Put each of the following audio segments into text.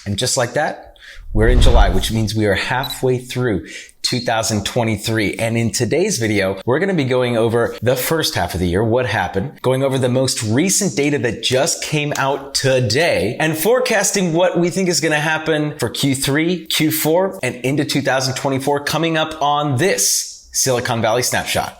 And just like that, we're in July, which means we are halfway through 2023. And in today's video, we're going to be going over the first half of the year, what happened, going over the most recent data that just came out today, and forecasting what we think is going to happen for Q3, Q4, and into 2024 coming up on this Silicon Valley Snapshot.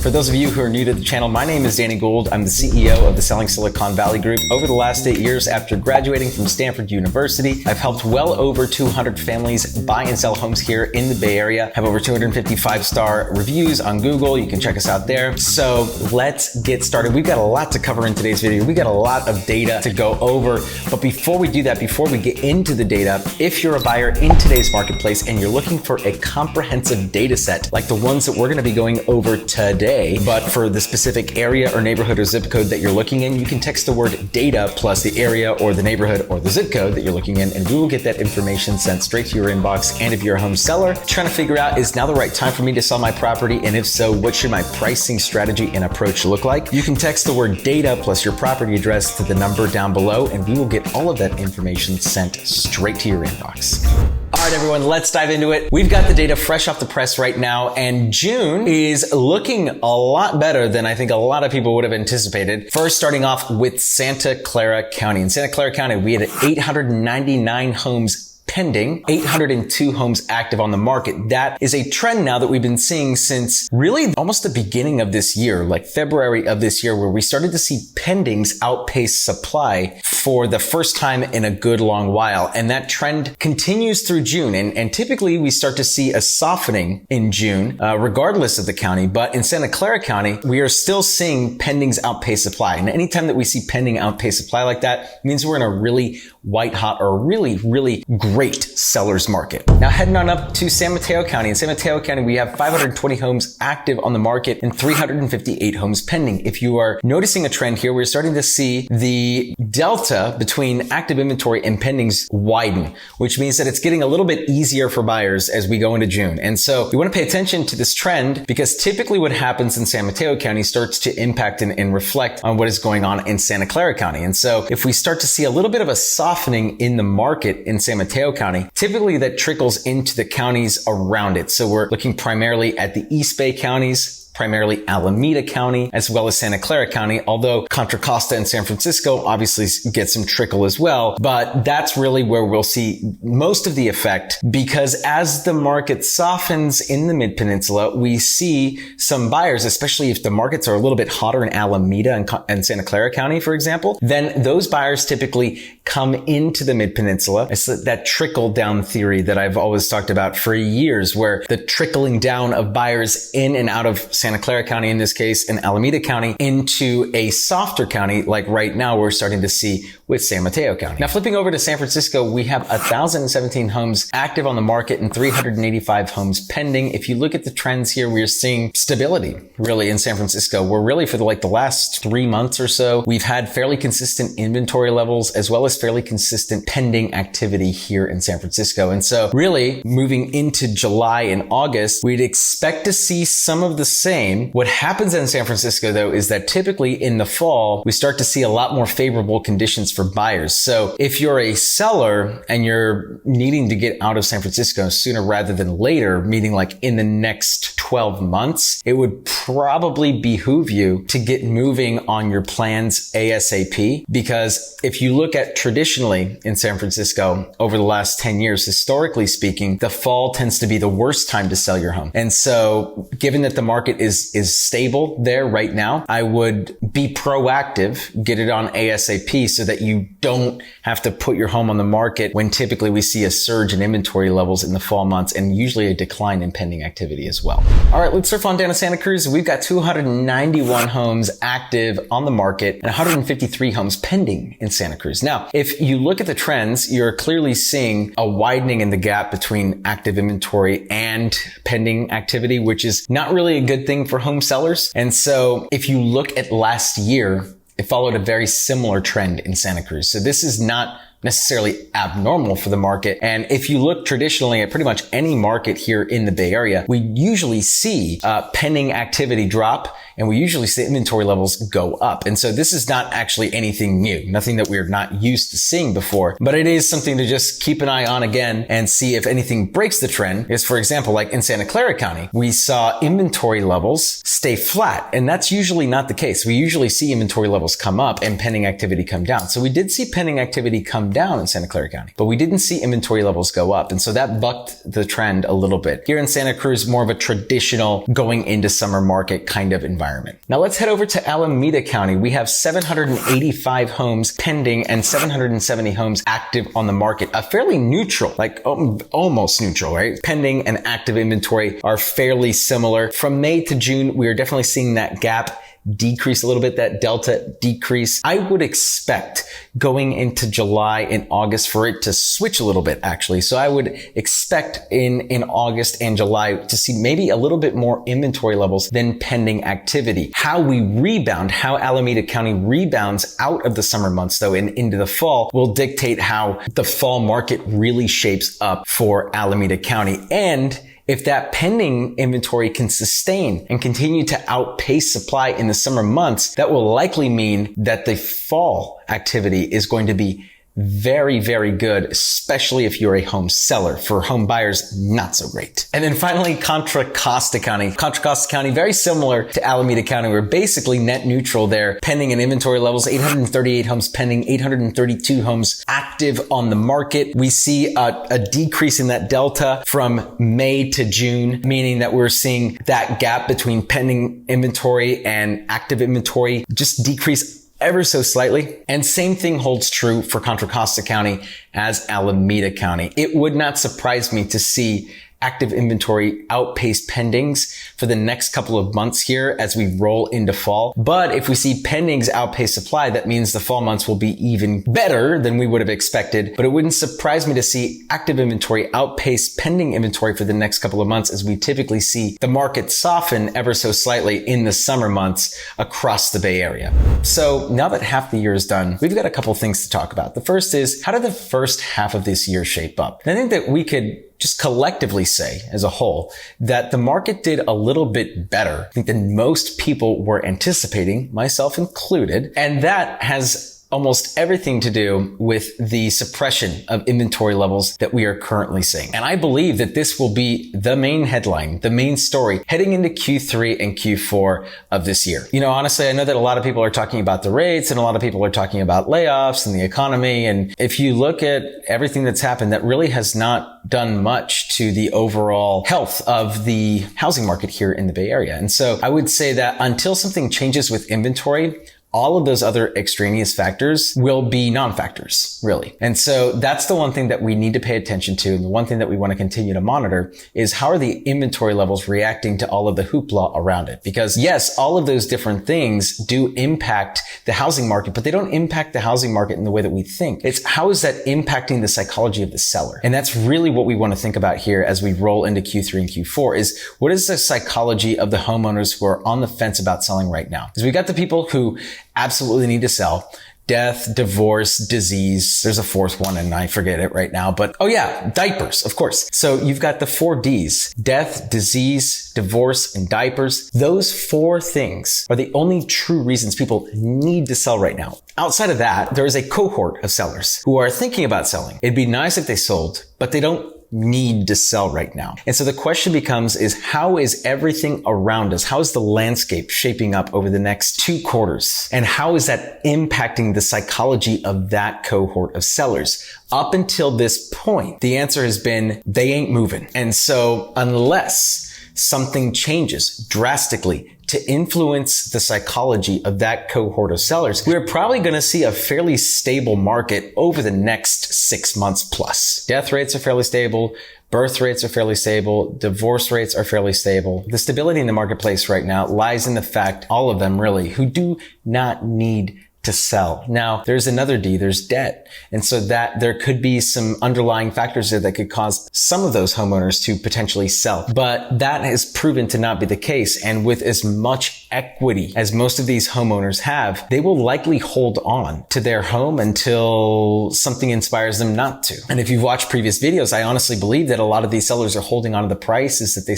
For those of you who are new to the channel, my name is Danny Gould. I'm the CEO of the Selling Silicon Valley Group. Over the last 8 years after graduating from Stanford University, I've helped well over 200 families buy and sell homes here in the Bay Area. Have over 250 five-star reviews on Google. You can check us out there. So let's get started. We've got a lot to cover in today's video. We got a lot of data to go over. But before we do that, before we get into the data, if you're a buyer in today's marketplace and you're looking for a comprehensive data set like the ones that we're going to be going over today, but for the specific area or neighborhood or zip code that you're looking in, you can text the word data plus the area or the neighborhood or the zip code that you're looking in, and we will get that information sent straight to your inbox. And if you're a home seller trying to figure out, is now the right time for me to sell my property? And if so, what should my pricing strategy and approach look like? You can text the word data plus your property address to the number down below, and we will get all of that information sent straight to your inbox. All right, everyone, let's dive into it. We've got the data fresh off the press right now, and June is looking a lot better than I think a lot of people would have anticipated. First, starting off with Santa Clara County. In Santa Clara County, we had 899 homes pending, 802 homes active on the market. That is a trend now that we've been seeing since really almost the beginning of this year, like February of this year, where we started to see pendings outpace supply for the first time in a good long while. And that trend continues through June. And typically we start to see a softening in June, regardless of the county. But in Santa Clara County, we are still seeing pendings outpace supply. And anytime that we see pending outpace supply like that, it means we're in a really white hot or really great seller's market. Now heading on up to San Mateo County. In San Mateo County, we have 520 homes active on the market and 358 homes pending. If you are noticing a trend here, we're starting to see the delta between active inventory and pendings widen, which means that it's getting a little bit easier for buyers as we go into June. And so we want to pay attention to this trend, because typically what happens in San Mateo County starts to impact and reflect on what is going on in Santa Clara County. And so if we start to see a little bit of a softening in the market in San Mateo County, typically that trickles into the counties around it. So we're looking primarily at the East Bay counties, primarily Alameda County, as well as Santa Clara County, although Contra, Costa, and San Francisco obviously get some trickle as well. But that's really where we'll see most of the effect, because as the market softens in the Mid-Peninsula, we see some buyers, especially if the markets are a little bit hotter in Alameda and Santa Clara County, for example, then those buyers typically come into the Mid-Peninsula. It's that trickle down theory that I've always talked about for years, where the trickling down of buyers in and out of Santa Clara County, in this case, and Alameda County, into a softer county like right now we're starting to see with San Mateo County. Now flipping over to San Francisco, we have 1,017 homes active on the market and 385 homes pending. If you look at the trends here, we are seeing stability really in San Francisco. We're really for the last 3 months or so, we've had fairly consistent inventory levels as well as fairly consistent pending activity here in San Francisco. And so really moving into July and August, we'd expect to see some of the same. What happens in San Francisco, though, is that typically in the fall, we start to see a lot more favorable conditions for buyers. So if you're a seller and you're needing to get out of San Francisco sooner rather than later, meaning like in the next 12 months, it would probably behoove you to get moving on your plans ASAP. Because if you look at traditionally in San Francisco over the last 10 years, historically speaking, the fall tends to be the worst time to sell your home. And so given that the market is stable there right now, I would be proactive, get it on ASAP so that you don't have to put your home on the market when typically we see a surge in inventory levels in the fall months and usually a decline in pending activity as well. All right, let's surf on down to Santa Cruz. We've got 291 homes active on the market and 153 homes pending in Santa Cruz. Now, if you look at the trends, you're clearly seeing a widening in the gap between active inventory and pending activity, which is not really a good thing for home sellers. And so if you look at last year, it followed a very similar trend in Santa Cruz. So this is not necessarily abnormal for the market. And if you look traditionally at pretty much any market here in the Bay Area, we usually see pending activity drop and we usually see inventory levels go up. And so this is not actually anything new, nothing that we're not used to seeing before, but it is something to just keep an eye on again and see if anything breaks the trend. Is, for example, like in Santa Clara County, we saw inventory levels stay flat, and that's usually not the case. We usually see inventory levels come up and pending activity come down. So we did see pending activity come down in Santa Clara County, but we didn't see inventory levels go up. And so that bucked the trend a little bit. Here in Santa Cruz, more of a traditional going into summer market kind of environment. Now let's head over to Alameda County. We have 785 homes pending and 770 homes active on the market. A fairly neutral, like almost neutral, right? Pending and active inventory are fairly similar. From May to June, we are definitely seeing that gap decrease a little bit, that delta decrease. I would expect going into July and August for it to switch a little bit, actually. So I would expect in August and July to see maybe a little bit more inventory levels than pending activity. How we rebound, how Alameda County rebounds out of the summer months though and into the fall will dictate how the fall market really shapes up for Alameda County. And if that pending inventory can sustain and continue to outpace supply in the summer months, that will likely mean that the fall activity is going to be very, very good, especially if you're a home seller. For home buyers, not so great. And then finally, Contra Costa County. Contra Costa County, very similar to Alameda County. We're basically net neutral there. Pending and inventory levels, 838 homes pending, 832 homes active on the market. We see a decrease in that delta from May to June, meaning that we're seeing that gap between pending inventory and active inventory just decrease ever so slightly. And same thing holds true for Contra Costa County as Alameda County. It would not surprise me to see active inventory outpace pendings for the next couple of months here as we roll into fall. But if we see pendings outpace supply, that means the fall months will be even better than we would have expected. But it wouldn't surprise me to see active inventory outpace pending inventory for the next couple of months, as we typically see the market soften ever so slightly in the summer months across the Bay Area. So now that half the year is done, we've got a couple things to talk about. The first is, how did the first half of this year shape up? And I think that we could just collectively say as a whole that the market did a little bit better, I think, than most people were anticipating, myself included. And that has almost everything to do with the suppression of inventory levels that we are currently seeing. And I believe that this will be the main headline, the main story heading into Q3 and Q4 of this year. You know, honestly, I know that a lot of people are talking about the rates and a lot of people are talking about layoffs and the economy. And if you look at everything that's happened, that really has not done much to the overall health of the housing market here in the Bay Area. And so I would say that until something changes with inventory, all of those other extraneous factors will be non-factors, really. And so that's the one thing that we need to pay attention to. And the one thing that we want to continue to monitor is, how are the inventory levels reacting to all of the hoopla around it? Because yes, all of those different things do impact the housing market, but they don't impact the housing market in the way that we think. It's, how is that impacting the psychology of the seller? And that's really what we want to think about here as we roll into Q3 and Q4, is what is the psychology of the homeowners who are on the fence about selling right now? Because we got the people who absolutely need to sell. Death, divorce, disease. There's a fourth one and I forget it right now, but oh yeah, diapers, of course. So you've got the 4 Ds: death, disease, divorce, and diapers. Those 4 things are the only true reasons people need to sell right now. Outside of that, there is a cohort of sellers who are thinking about selling. It'd be nice if they sold, but they don't need to sell right now. And so the question becomes is, how is everything around us? How is the landscape shaping up over the next 2 quarters? And how is that impacting the psychology of that cohort of sellers? Up until this point, the answer has been, they ain't moving. And so unless something changes drastically to influence the psychology of that cohort of sellers, we're probably going to see a fairly stable market over the next 6 months plus. Death rates are fairly stable. Birth rates are fairly stable. Divorce rates are fairly stable. The stability in the marketplace right now lies in the fact, all of them really, who do not need to sell. Now, there's another D, there's debt. And so that there could be some underlying factors there that could cause some of those homeowners to potentially sell. But that has proven to not be the case. And with as much equity as most of these homeowners have, they will likely hold on to their home until something inspires them not to. And if you've watched previous videos, I honestly believe that a lot of these sellers are holding on to the prices that they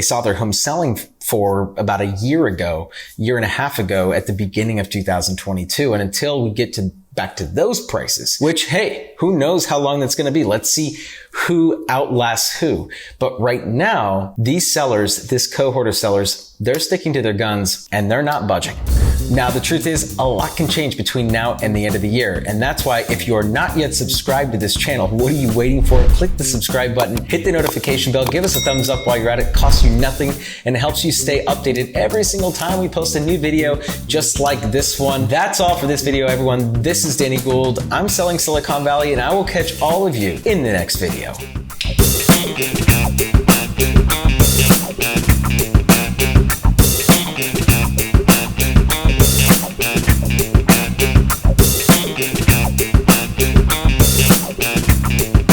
saw their home selling for about a year and a half ago at the beginning of 2022. And until we get back to those prices, which, hey, who knows how long that's going to be? Let's see who outlasts who. But right now, these sellers, this cohort of sellers, they're sticking to their guns and they're not budging. Now, the truth is a lot can change between now and the end of the year. And that's why if you're not yet subscribed to this channel, what are you waiting for? Click the subscribe button, hit the notification bell, give us a thumbs up while you're at it. It costs you nothing and it helps you stay updated every single time we post a new video just like this one. That's all for this video, everyone. This is Danny Gould. I'm selling Silicon Valley and I will catch all of you in the next video.